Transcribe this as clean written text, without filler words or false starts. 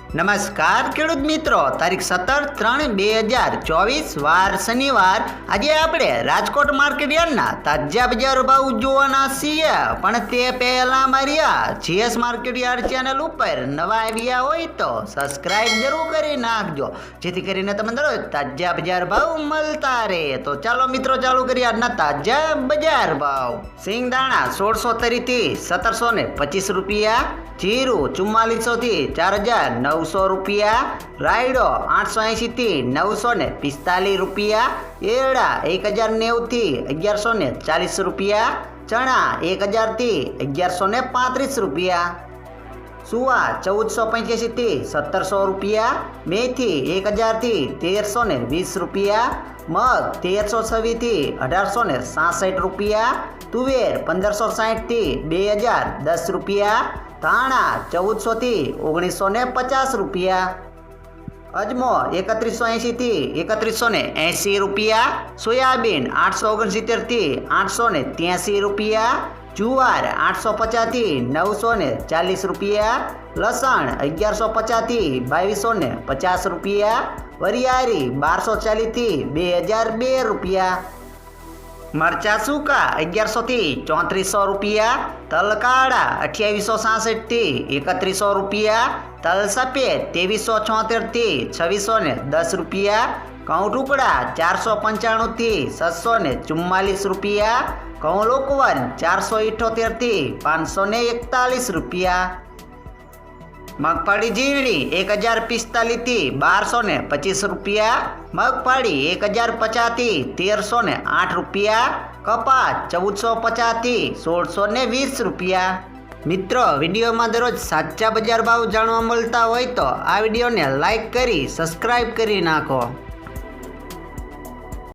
નમસ્કાર ખેડૂત મિત્રો, તારીખ 17/3/2024 વાર શનિવાર. આજે આપણે રાજકોટ માર્કેટ યાર્ડના તાજા બજાર ભાવ જોવાના છીએ. પણ તે પહેલા મારી જીએસ માર્કેટ યાર્ડ ચેનલ ઉપર નવા આવ્યા હોય તો સબસ્ક્રાઇબ જરૂર કરી નાખજો, જેથી કરીને તમને દરરોજ તાજા બજાર ભાવ મળતા રહે. તો ચાલો મિત્રો, ચાલુ કરીએ આજના તાજા બજાર ભાવ. સિંગદાણા 1630 થી 1725 રૂપિયા, જીરું 4400 થી 4900 રૂપિયા, રાયડો 880 થી 945 રૂપિયા, એરડા 1090 થી 1140 રૂપિયા, ચણા 1000 થી 1135 રૂપિયા, સુવા 1485 થી 1700 રૂપિયા, મેથી 1000 થી 1320 રૂપિયા, મગ 1326 થી 1866 રૂપિયા, તુવેર 1560 થી 2010 રૂપિયા, ધાણા 1400 થી 1950 રૂપિયા, અજમો 3180 થી 3180 રૂપિયા, સોયાબીન 869 થી 883 રૂપિયા, જુવાર 850 થી 940 રૂપિયા, લસણ 1150 થી 2250 રૂપિયા, વરિયાળી 1240 થી 2002 રૂપિયા, મરચા સૂકા 1100 થી 3400 રૂપિયા, તલ કાળા 2866 થી 3100 રૂપિયા, તલ સફેદ 2376 થી 2610 રૂપિયા, ઘઉં ટુકડા 495 થી 744 રૂપિયા, ઘઉં લોકવન 478 થી 541 રૂપિયા, મગફળી ઝીણી 1045 થી 1225 રૂપિયા, મગફળી 1050 થી 1308 રૂપિયા, કપાસ 1450 થી 1620 રૂપિયા. મિત્રો, વિડીયોમાં દરરોજ સાચા બજાર ભાવ જાણવા મળતા હોય તો આ વિડીયોને લાઈક કરી સબસ્ક્રાઈબ કરી નાખો.